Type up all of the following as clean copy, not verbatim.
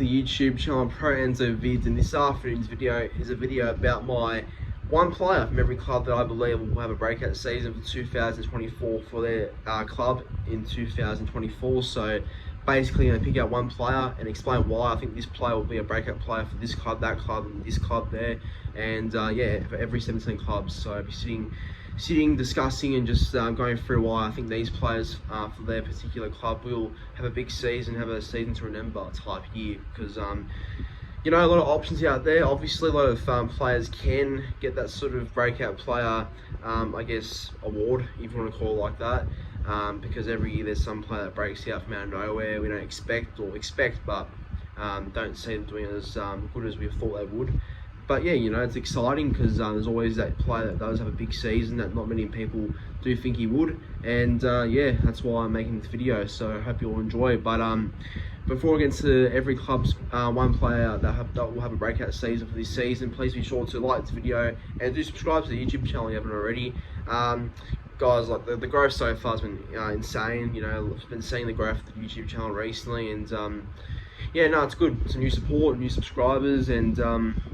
the YouTube channel Pro Enzo Vids, and this afternoon's video is a video about my one player from every club that I believe will have a breakout season for 2024 for their club in 2024. So basically I'm going to pick out one player and explain why I think this player will be a breakout player for this club, that club, and this club there, and yeah, for every 17 clubs. So I'll be sitting, discussing, and just going through why I think these players for their particular club will have a big season, have a season to remember type year. Because you know, a lot of options out there. Obviously, a lot of players can get that sort of breakout player, I guess, award, if you want to call it like that. Because every year there's some player that breaks out from out of nowhere. We don't expect, but don't see them doing as good as we thought they would. But yeah, you know, it's exciting because there's always that player that does have a big season that not many people do think he would, and yeah, that's why I'm making this video. So I hope you all enjoy. But before I get into every club's one player that will have a breakout season for this season, please be sure to like this video and do subscribe to the YouTube channel if you haven't already. Guys, like the growth so far has been insane. You know, I've been seeing the growth of the YouTube channel recently, and yeah, no, it's good. Some new support, new subscribers, and you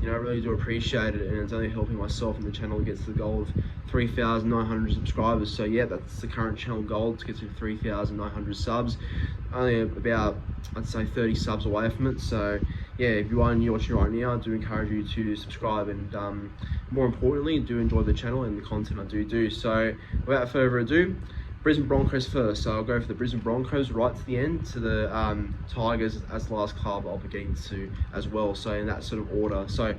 know, I really do appreciate it. And it's only helping myself and the channel get to the goal of 3,900 subscribers. So yeah, that's the current channel goal, to get to 3,900 subs. Only about, I'd say, 30 subs away from it. So yeah, if you are new watching right now, I do encourage you to subscribe, and more importantly, do enjoy the channel and the content I do. So without further ado, Brisbane Broncos first. So I'll go for the Brisbane Broncos right to the end, to the Tigers as the last club I'll be getting to as well. So in that sort of order. So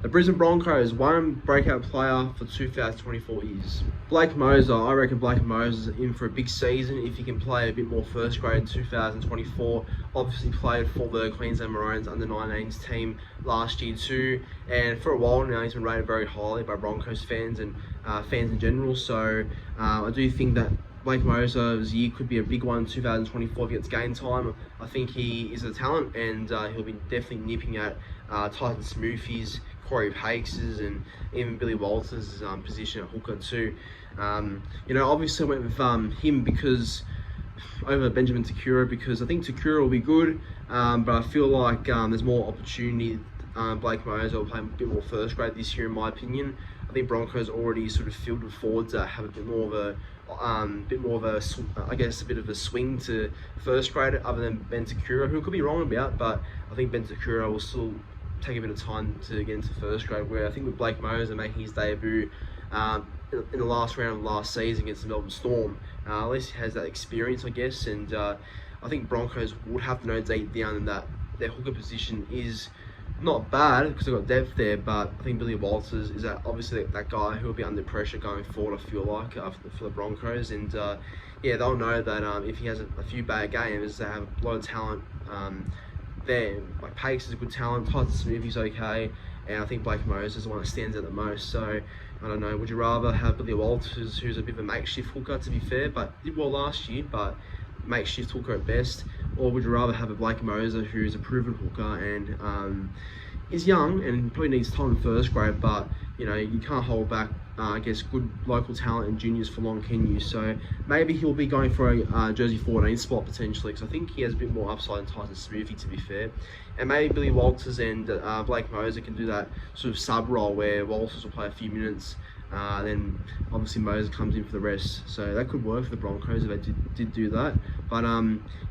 the Brisbane Broncos, one breakout player for 2024 is Blake Mozer. I reckon Blake Mozer is in for a big season if he can play a bit more first grade in 2024. Obviously played for the Queensland Maroons under-19s team last year too, and for a while now he's been rated very highly by Broncos fans and fans in general. So I do think that Blake Mozer's year could be a big one in 2024 if he gets game time. I think he is a talent, and he'll be definitely nipping at Tyson Smoothy's, Corey Pakes', and even Billy Walters' position at hooker too. You know, obviously I went with him because over Benjamin Takura, because I think Takura will be good, but I feel like there's more opportunity. Blake Mozer will play a bit more first grade this year, in my opinion. I think Broncos already sort of filled with forwards that have a bit more of a I guess a bit of a swing to first grade, other than Ben Takura, who could be wrong about, but I think Ben Takura will still take a bit of time to get into first grade, where I think with Blake Mozer making his debut in the last round of last season against the Melbourne Storm, at least he has that experience, I guess. And I think Broncos would have to know deep down that their hooker position is not bad because they've got depth there, but I think Billy Walters is obviously that guy who will be under pressure going forward, I feel like, for the Broncos. And yeah, they'll know that if he has a few bad games, they have a lot of talent there. Like Pakes is a good talent, Tyson Smoothy's okay, and I think Blake Mozer is the one that stands out the most. So I don't know, would you rather have Billy Walters, who's a bit of a makeshift hooker to be fair, but did well last year, but makeshift hooker at best, or would you rather have a Blake Mozer who's a proven hooker and is young and probably needs time in first grade, but you know, you can't hold back I guess good local talent and juniors for long, can you? So maybe he'll be going for a jersey 14 spot potentially, because I think he has a bit more upside than Tyson Smoothy, to be fair. And maybe Billy Walters and Blake Mozer can do that sort of sub role where Walters will play a few minutes, then obviously Mozer comes in for the rest. So that could work for the Broncos if they did do that. But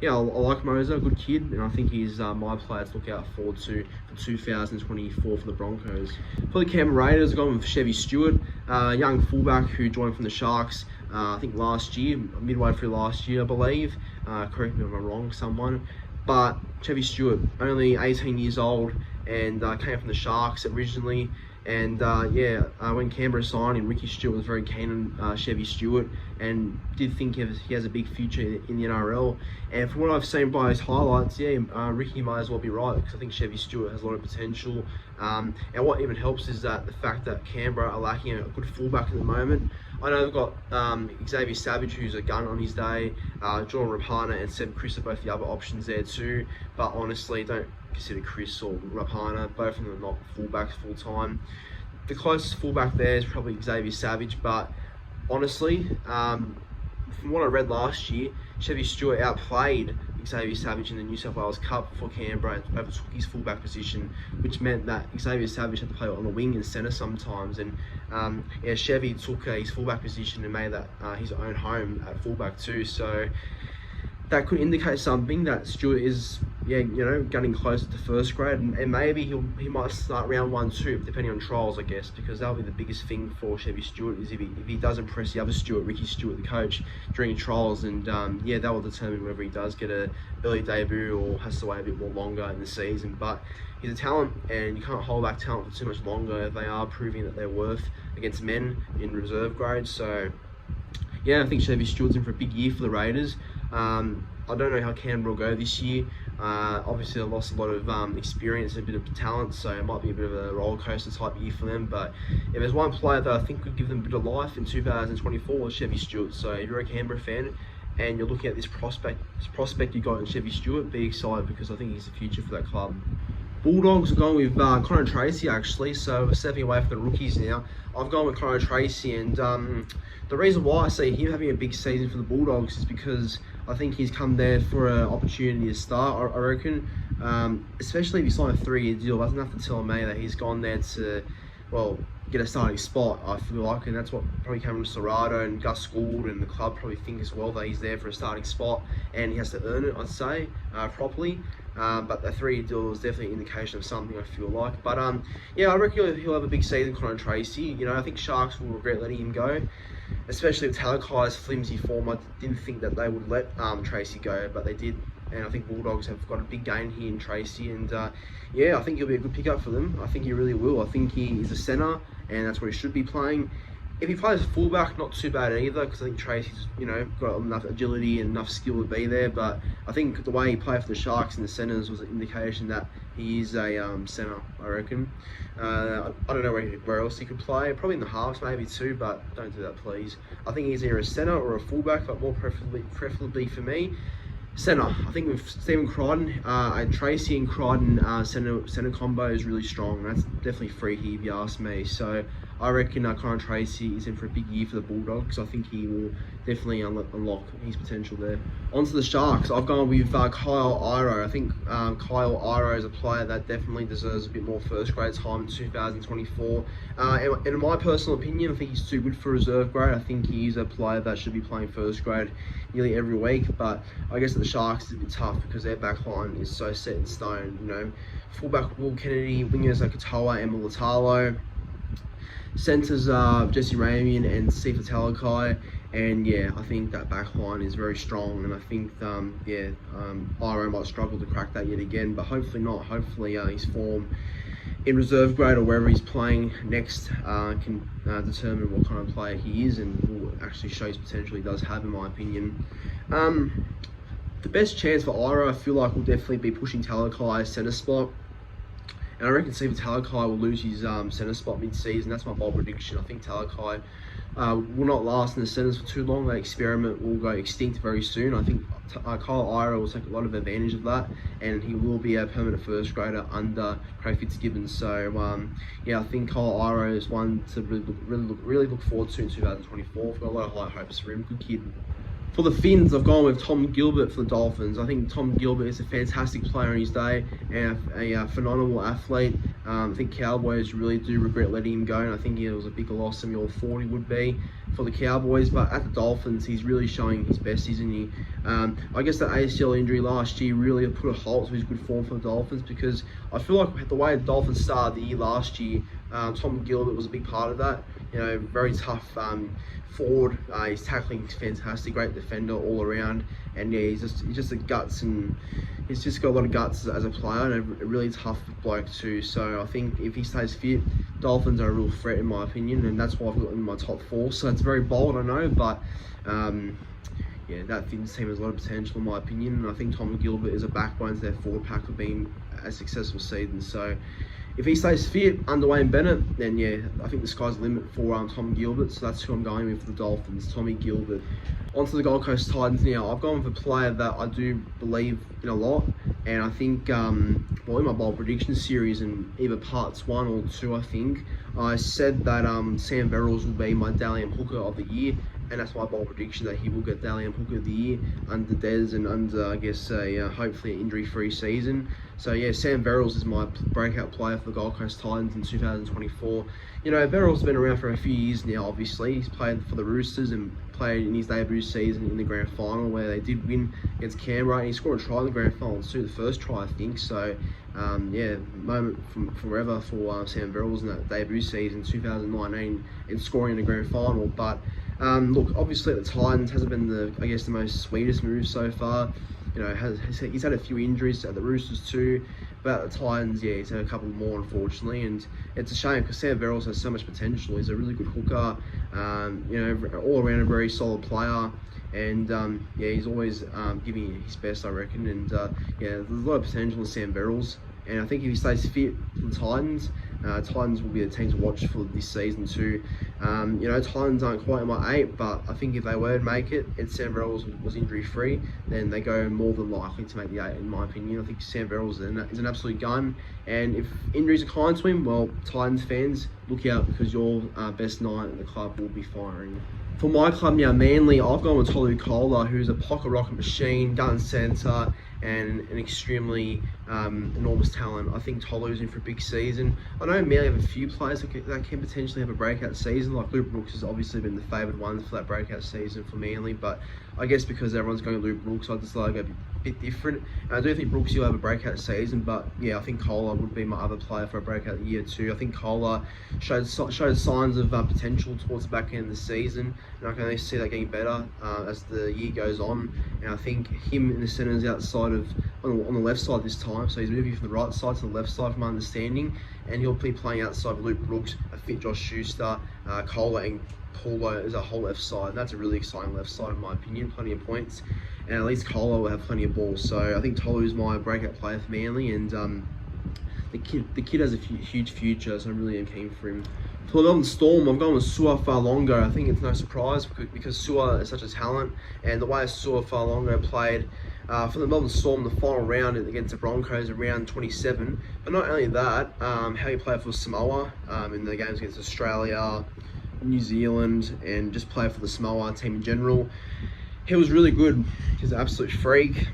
yeah, I like Mozer, good kid, and I think he's my player to look out forward to for 2024 for the Broncos. For the Canberra Raiders, I've gone with Chevy Stewart, young fullback who joined from the Sharks, I think last year, midway through last year, I believe. Correct me if I'm wrong, someone. But Chevy Stewart, only 18 years old, and came from the Sharks originally. And yeah, when Canberra signed him, Ricky Stewart was very keen on Chevy Stewart and did think he has a big future in the NRL. And from what I've seen by his highlights, yeah, Ricky might as well be right, because I think Chevy Stewart has a lot of potential. And what even helps is that the fact that Canberra are lacking a good fullback at the moment. I know they've got Xavier Savage, who's a gun on his day, Jordan Rapana and Seb Chris are both the other options there too, but honestly don't consider Chris or Rapana, both of them are not fullbacks full time. The closest fullback there is probably Xavier Savage, but honestly, from what I read last year, Chevy Stewart outplayed Xavier Savage in the New South Wales Cup for Canberra and overtook his fullback position, which meant that Xavier Savage had to play on the wing and centre sometimes. And Chevy took his fullback position and made that his own home at fullback too. So that could indicate something that Stewart is, getting closer to first grade, and maybe he might start round 1-2, depending on trials, I guess, because that'll be the biggest thing for Chevy Stewart is if he does impress the other Stewart, Ricky Stewart, the coach, during trials, and that will determine whether he does get an early debut or has to wait a bit more longer in the season. But he's a talent, and you can't hold back talent for too much longer if they are proving that they're worth against men in reserve grade. So I think Chevy Stewart's in for a big year for the Raiders. I don't know how Canberra will go this year. Obviously, they lost a lot of experience and a bit of talent, so it might be a bit of a roller coaster type year for them. But if there's one player that I think could give them a bit of life in 2024, it's Chevy Stewart. So if you're a Canberra fan and you're looking at this prospect you got in Chevy Stewart, be excited because I think he's the future for that club. Bulldogs are going with Connor Tracy actually, so we're stepping away from the rookies now. I've gone with Connor Tracy, and the reason why I see him having a big season for the Bulldogs is because I think he's come there for an opportunity to start, I reckon. Especially if you sign a 3-year deal, doesn't have to tell me that he's gone there to, get a starting spot, I feel like, and that's what probably Cameron Serrato and Gus Gould and the club probably think as well, that he's there for a starting spot and he has to earn it, I'd say, properly. But the 3-year deal is definitely an indication of something, I feel like. But I reckon he'll have a big season, Connor Tracy. I think Sharks will regret letting him go, especially with Talakai's flimsy form. I didn't think that they would let Tracy go, but they did. And I think Bulldogs have got a big gain here in Tracy, and I think he'll be a good pickup for them. I think he really will. I think he is a centre, and that's where he should be playing. If he plays fullback, not too bad either, because I think Tracy's, got enough agility and enough skill to be there. But I think the way he played for the Sharks in the centres was an indication that he is a centre, I reckon. I don't know where else he could play. Probably in the halves maybe too, but don't do that, please. I think he's either a centre or a fullback, but more preferably for me, centre. I think with Stephen Crichton and Tracy and Crichton centre combo is really strong. That's definitely freaky if you ask me. So I reckon Connor Tracy is in for a big year for the Bulldogs. I think he will definitely unlock his potential there. On to the Sharks. I've gone with Kyle Iro. I think Kyle Iro is a player that definitely deserves a bit more first grade time in 2024. And in my personal opinion, I think he's too good for reserve grade. I think he's a player that should be playing first grade nearly every week. But I guess at the Sharks it's a bit tough because their back line is so set in stone. Fullback Will Kennedy, wingers like Katoa and Mulatalo. Centres Jesse Ramian and Sifa Talakai, and I think that back line is very strong, and I think Iro might struggle to crack that yet again, but hopefully not. Hopefully his form in reserve grade or wherever he's playing next can determine what kind of player he is and will actually show his potential he does have, in my opinion. The best chance for Iro, I feel like, will definitely be pushing Talakai's centre spot. And I reckon Stephen Talakai will lose his centre spot mid-season. That's my bold prediction. I think Talakai will not last in the centres for too long. That experiment will go extinct very soon. I think Kyle Iro will take a lot of advantage of that, and he will be a permanent first grader under Craig Fitzgibbons. So I think Kyle Iro is one to really look forward to in 2024. I've got a lot of high hopes for him. Good kid. For the Finns, I've gone with Tom Gilbert for the Dolphins. I think Tom Gilbert is a fantastic player in his day and a phenomenal athlete. I think Cowboys really do regret letting him go, and I think it was a bigger loss than we all thought he would be for the Cowboys. But at the Dolphins, he's really showing his best, isn't he? I guess that ACL injury last year really put a halt to his good form for the Dolphins, because I feel like the way the Dolphins started the year last year, Tom Gilbert was a big part of that. Very tough forward. His tackling is fantastic, great defender all around, and he's just a guts, and he's just got a lot of guts as a player, and a really tough bloke too. So I think if he stays fit, Dolphins are a real threat in my opinion, and that's why I've got him in my top 4. So it's very bold, I know, but that Finns team has a lot of potential in my opinion, and I think Tom Gilbert is a backbone to their forward pack for being a successful season. So if he stays fit under Wayne Bennett, then I think the sky's the limit for Tom Gilbert. So that's who I'm going with for the Dolphins, Tommy Gilbert. onto the Gold Coast Titans now. I've gone with a player that I do believe in a lot, and I think, well, in my bold prediction series, in either parts 1 or 2, I think, I said that Sam Verrills will be my Dally M hooker of the year, and that's my bold prediction, that he will get Dally M hooker of the year under Des and under, I guess, hopefully an injury-free season. So yeah, Sam Verrills is my breakout player for the Gold Coast Titans in 2024. You know, Verrills has been around for a few years now, obviously. He's played for the Roosters and played in his debut season in the grand final, where they did win against Canberra, and he scored a try in the grand final too, the first try, I think. So yeah, moment from forever for Sam Verrills in that debut season 2019 in scoring in the grand final. But look, obviously at the Titans hasn't been the, I guess, the most sweetest move so far. You know, he's had a few injuries at the Roosters too, but at the Titans, yeah, he's had a couple more, unfortunately, and it's a shame because Sam Verrills has so much potential. He's a really good hooker, you know, all around a very solid player, and yeah, he's always giving his best, I reckon, and yeah, there's a lot of potential in Sam Verrills, and I think if he stays fit for the Titans, Titans will be the team to watch for this season too. You know, Titans aren't quite in my 8, but I think if they were to make it and Sam Verrills was injury free, then they go more than likely to make the 8, in my opinion. I think Sam Verrills is an absolute gun, and if injuries are kind to him, well, Titans fans, look out, because your best 9 at the club will be firing. For my club now, Manly, I've gone with Tolu Kola, who's a pocket rocket machine, gun centre, and an extremely enormous talent. I think Tolu's in for a big season. I know Manly have a few players that can potentially have a breakout season, like Luke Brooks has obviously been the favoured one for that breakout season for Manly, but I guess because everyone's going to Luke Brooks, I decided to go a bit different. And I do think Brooks will have a breakout season, but yeah, I think Kola would be my other player for a breakout year too. I think Kola showed signs of potential towards the back end of the season, and I can only see that getting better as the year goes on. And I think him in the centres outside of on the left side this time, so he's moving from the right side to the left side, from my understanding, and he'll be playing outside of Luke Brooks, a fit Josh Schuster, Kola and Paulo as a whole left side. And that's a really exciting left side in my opinion, plenty of points, and at least Kola will have plenty of balls. So I think Tolu is my breakout player for Manly, and the kid has a huge future, so I'm really keen for him. For the Melbourne Storm, I'm going with Sua Fa'alongo. I think it's no surprise because Sua is such a talent, and the way Sua Fa'alongo played for the Melbourne Storm, the final round against the Broncos, around 27. But not only that, how he played for Samoa in the games against Australia, New Zealand, and just played for the Samoa team in general. He was really good. He's an absolute freak.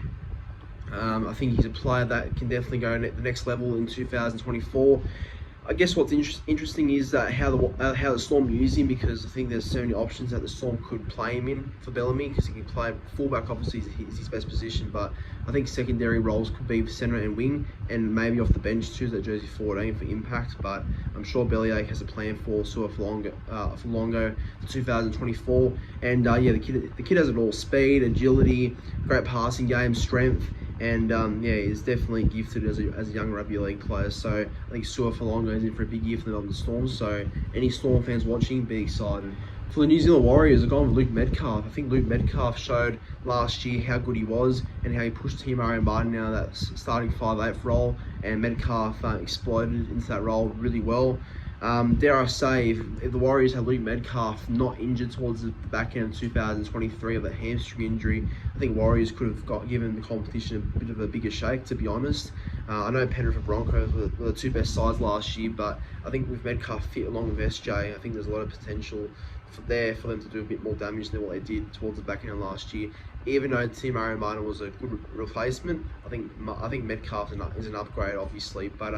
I think he's a player that can definitely go the next level in 2024. I guess what's interesting is that how the Storm use him, because I think there's so many options that the Storm could play him in for Bellamy, because he can play fullback, obviously is his best position, but I think secondary roles could be centre and wing, and maybe off the bench too, that jersey 14 for impact. But I'm sure Bellyache has a plan for Sua Fa'alongo for 2024, and yeah, the kid has it all: speed, agility, great passing game, strength. And yeah, he's definitely gifted as a young rugby league player. So I think Sua Fa'alongo is in for a big year for the Melbourne Storm. So any Storm fans watching, be excited. For the New Zealand Warriors, I've gone with Luke Metcalf. I think Luke Metcalf showed last year how good he was and how he pushed Te Maire Martin out of that starting 5'8" role, and Metcalf exploded into that role really well. Dare I say, if the Warriors had Luke Metcalf not injured towards the back end of 2023 of a hamstring injury, I think Warriors could have given the competition a bit of a bigger shake, to be honest. I know Penrith and Broncos were the 2 best sides last year, but I think with Metcalf fit along with SJ, I think there's a lot of potential for them to do a bit more damage than what they did towards the back end of last year. Even though Te Maire Martin was a good replacement, I think Metcalf is an upgrade, obviously. But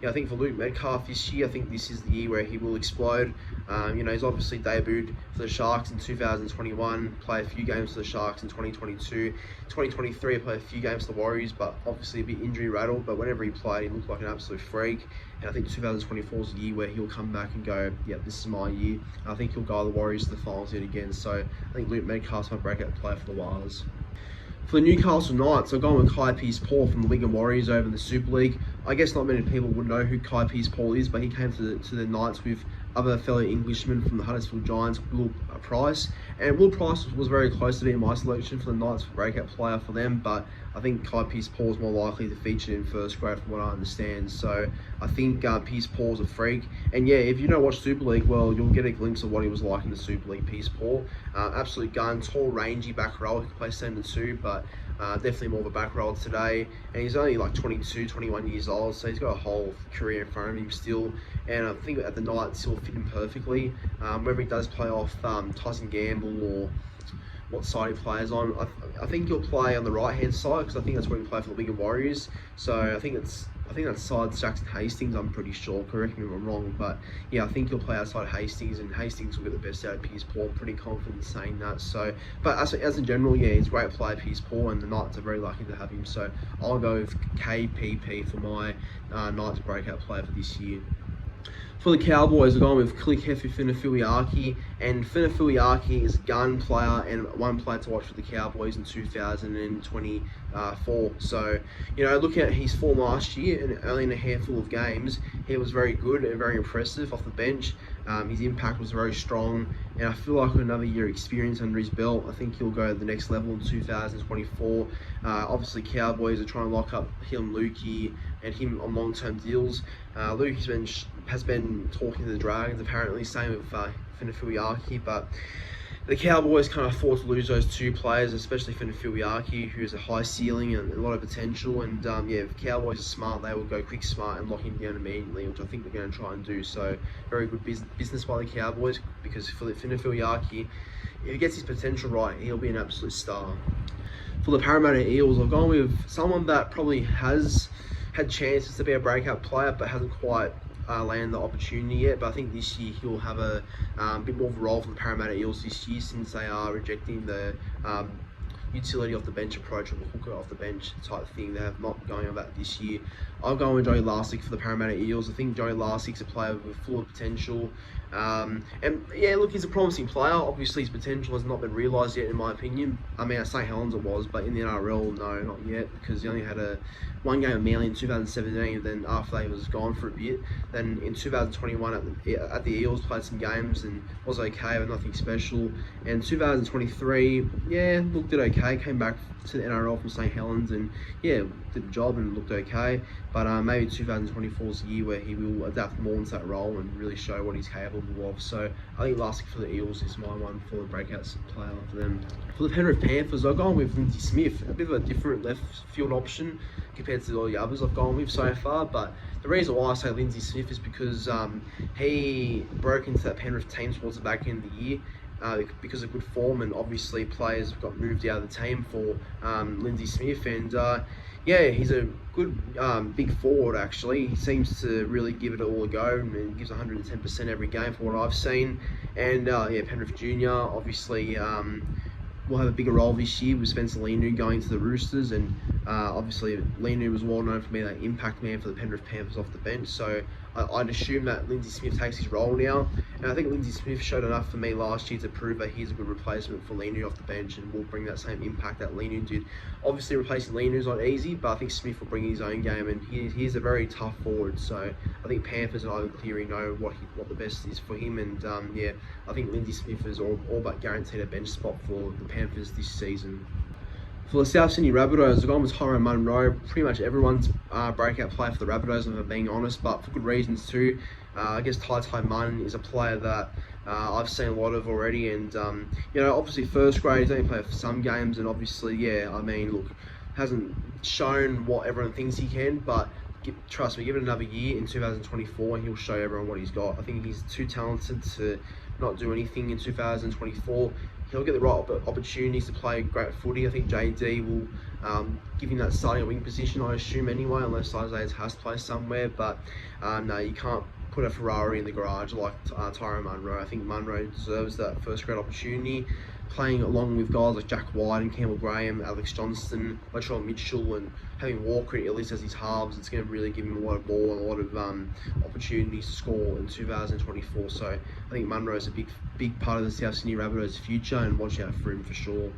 yeah, I think for Luke Metcalf this year, I think this is the year where he will explode. You know, he's obviously debuted for the Sharks in 2021, played a few games for the Sharks in 2022. 2023, he played a few games for the Warriors, but obviously a bit injury rattled. But whenever he played, he looked like an absolute freak. And I think 2024 is the year where he'll come back and go, yeah, this is my year. And I think he'll guide the Warriors to the finals yet again. So I think Luke Metcalf's my breakout player for the Wilders. For the Newcastle Knights, I've gone with Kai Pearce-Paul from the Wigan Warriors over in the Super League. I guess not many people would know who Kai Pearce-Paul is, but he came to the Knights with other fellow Englishman from the Huddersfield Giants, Will Price. And Will Price was very close to being my selection for the Knights for breakout player for them, but I think Kai Pearce-Paul is more likely to feature in first grade from what I understand. So I think Pearce-Paul's a freak. And yeah, if you don't watch Super League, well, you'll get a glimpse of what he was like in the Super League. Pearce-Paul, absolute gun, tall, rangy back row. He can play centre too, but definitely more of a back row today. And he's only like 22, 21 years old, so he's got a whole career in front of him still. And I think at the Knights he'll fit him perfectly. Whether he does play off Tyson Gamble or what side he plays on, I think he'll play on the right hand side, because I think that's where he play for the Wigan Warriors. So I think that side Jackson Hastings, I'm pretty sure, correct me if I'm wrong, but yeah, I think he'll play outside Hastings, and Hastings will get the best out of Pearce-Paul. I'm pretty confident in saying that. So, but as in general, yeah, he's a great player, Pearce-Paul, and the Knights are very lucky to have him. So I'll go with KPP for my Knights breakout player for this year. For the Cowboys, we're going with Klikefi Finafiliaki, and Finafiliaki is a gun player and one player to watch for the Cowboys in 2024. So, you know, looking at his form last year and only in a handful of games, he was very good and very impressive off the bench. His impact was very strong, and I feel like with another year experience under his belt, I think he'll go to the next level in 2024. Obviously, Cowboys are trying to lock up him, Lukey, and him on long-term deals. Lukey has been talking to the Dragons, apparently, same with Finafiliaki, but the Cowboys can't afford to lose those two players, especially Finafiliaki, who has a high ceiling and a lot of potential. And yeah, if Cowboys are smart, they will go quick smart and lock him down immediately, which I think they're going to try and do. So very good business by the Cowboys, because for Finafiliaki, if he gets his potential right, he'll be an absolute star. For the Parramatta Eels, I've gone with someone that probably has had chances to be a breakout player, but hasn't quite land the opportunity yet. But I think this year he'll have a bit more of a role for the Parramatta Eels this year, since they are rejecting the utility off the bench approach, or the hooker off the bench type thing. They have not going on that this year. I'll go with Joey Larsick for the Parramatta Eels. I think Joey Larsick's a player with full of potential. And yeah, look, he's a promising player. Obviously, his potential has not been realised yet, in my opinion. I mean, at St Helens it was, but in the NRL, no, not yet, because he only had one game of Manly in 2017. Then after that, he was gone for a bit. Then in 2021 at the Eels, played some games and was okay, but nothing special. And 2023, yeah, looked at okay. Came back to the NRL from St Helens and yeah, did the job and looked okay. But maybe 2024 is the year where he will adapt more into that role and really show what he's capable of. So I think Larsick for the Eels is my one for the breakouts player for them. For the Penrith Panthers, I've gone with Lindsay Smith, a bit of a different left field option compared to all the others I've gone with so far. But the reason why I say Lindsay Smith is because he broke into that Penrith team towards the back end of the year. Because of good form, and obviously players got moved out of the team for Lindsay Smith, and yeah, he's a good big forward actually. He seems to really give it all a go and gives 110% every game for what I've seen. And yeah, Penrith Junior obviously will have a bigger role this year with Spencer Lenu going to the Roosters, and obviously Lenu was well known for being that impact man for the Penrith Panthers off the bench. So I'd assume that Lindsay Smith takes his role now, and I think Lindsay Smith showed enough for me last year to prove that he's a good replacement for Lenu off the bench and will bring that same impact that Lenu did. Obviously replacing Lenu is not easy, but I think Smith will bring his own game, and he's a very tough forward. So I think Panthers and Ivan Cleary know what the best is for him, and yeah, I think Lindsay Smith is all but guaranteed a bench spot for the Panthers this season. For the South Sydney Rabbitohs, I've gone with Tyrone Munro. Pretty much everyone's breakout player for the Rabbitohs, if I'm being honest, but for good reasons too. I guess Tai Munn is a player that I've seen a lot of already, and you know, obviously first grade, he's only played for some games, and obviously, yeah, I mean, look, hasn't shown what everyone thinks he can, but trust me, give it another year in 2024 and he'll show everyone what he's got. I think he's too talented to not do anything in 2024. He'll get the right opportunities to play great footy. I think JD will give him that starting wing position, I assume anyway, unless Isaiah has to play somewhere. But no, you can't put a Ferrari in the garage like Tyrone Munro. I think Munro deserves that first grade opportunity, playing along with guys like Jack White and Campbell Graham, Alex Johnston, Latrell Mitchell, and having Walker at least as his halves. It's going to really give him a lot of ball and a lot of opportunities to score in 2024. So I think Munro is a big part of the South Sydney Rabbitohs' future, and watch out for him for sure.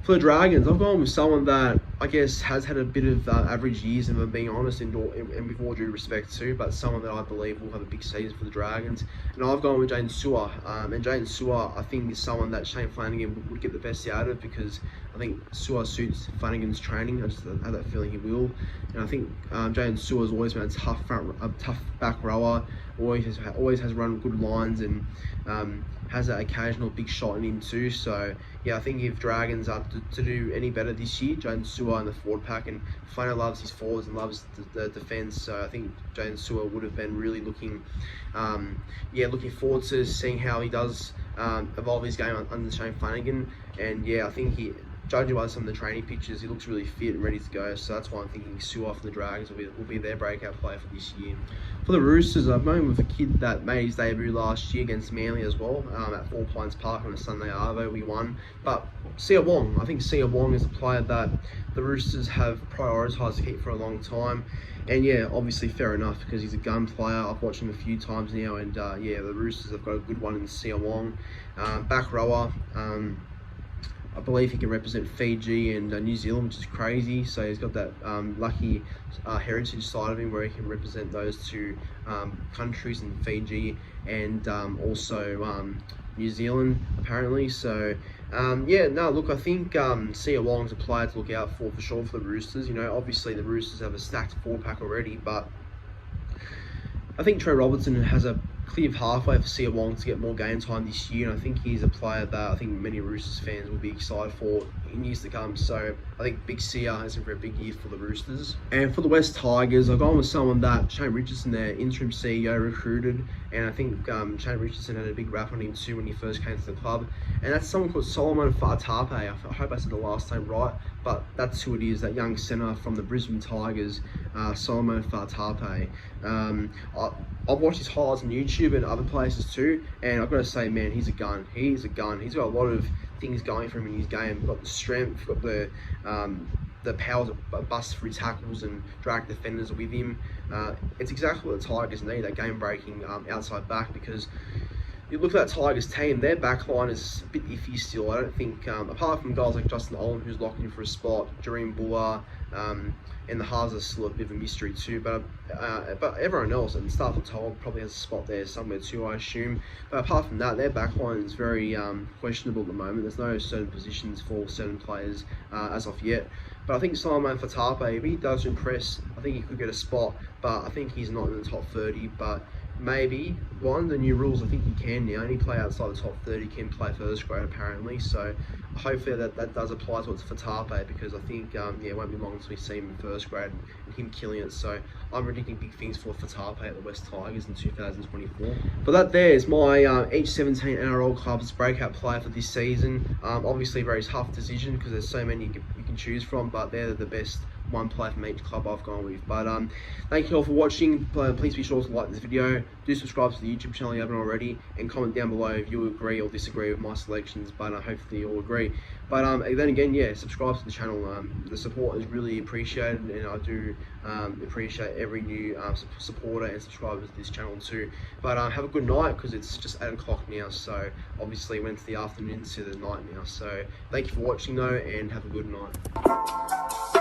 For the Dragons, I've gone with someone that I guess has had a bit of average years, and I'm being honest, and with all due respect too, but someone that I believe will have a big season for the Dragons. And I've gone with Jaden Sewer, and Jaden Sewer I think is someone that Shane Flanagan would get the best out of, because I think Sewer suits Flanagan's training. I just have that feeling he will, and I think Jaden Sewer has always been a tough back rower, always has run good lines, and has that occasional big shot in him too. So yeah, I think if Dragons are to do any better this year, Jaden Sewer in the forward pack, and Flano loves his forwards and loves the defence, so I think Jaden Sewer would have been really looking forward to seeing how he does evolve his game under Shane Flanagan. And yeah, I think judging by some of the training pictures, he looks really fit and ready to go. So that's why I'm thinking Sewer for the Dragons will be their breakout player for this year. For the Roosters, I've gone with a kid that made his debut last year against Manly as well, at Four Pines Park on a Sunday arvo. We won. But Sia Wong, I think Sia Wong is a player that the Roosters have prioritised to keep for a long time. And yeah, obviously fair enough, because he's a gun player. I've watched him a few times now, and yeah, the Roosters have got a good one in Sia Wong. Back rower. I believe he can represent Fiji and New Zealand, which is crazy. So he's got that lucky heritage side of him where he can represent those two countries in Fiji and also New Zealand, apparently. So yeah, no, look, I think Sia Wong's a player to look out for sure for the Roosters. You know, obviously the Roosters have a stacked forward pack already, but I think Trey Robertson has a clear pathway for Sia Wong to get more game time this year, and I think he's a player that I think many Roosters fans will be excited for in years to come. So I think Big Sia is in for a big year for the Roosters. And for the West Tigers, I've gone with someone that Shane Richardson, their interim CEO, recruited, and I think Shane Richardson had a big rap on him too when he first came to the club, and that's someone called Solomon Fatape. I hope I said the last name right, but that's who it is, that young centre from the Brisbane Tigers, Solomon Fatape. I've watched his highlights on YouTube and other places too, and I've got to say, man, he's a gun. He's a gun. He's got a lot of things going for him in his game. He's got the strength, he's got the power to bust through tackles and drag defenders with him. It's exactly what the Tigers need, that game-breaking outside back, because you look at that Tigers team, their backline is a bit iffy still. I don't think, apart from guys like Justin Olam, who's locked in for a spot, Jareem Buller, and the halves are still a bit of a mystery too. But everyone else, and Stafford Toll probably has a spot there somewhere too, I assume. But apart from that, their backline is very questionable at the moment. There's no certain positions for certain players as of yet. But I think Solomon Fatape, if he does impress, I think he could get a spot. But I think he's not in the top 30. But maybe the new rules, I think he can now. Any player outside the top 30 can play first grade apparently. So hopefully that does apply to Fatape, because I think yeah, it won't be long until we see him in first grade and him killing it. So I'm predicting big things for Fatape at the West Tigers in 2024. But that there is my each 17 NRL Clubs breakout player for this season. Obviously a very tough decision because there's so many you can choose from, but they're the best one player from each club I've gone with. But thank you all for watching. Please be sure to like this video, do subscribe to the YouTube channel if you haven't already, and comment down below if you agree or disagree with my selections. But hopefully you all agree. But then again, yeah, subscribe to the channel. The support is really appreciated, and I do appreciate every new supporter and subscriber to this channel too. But have a good night, because it's just 8 o'clock now, so obviously went to the afternoon to the night now. So thank you for watching though, and have a good night.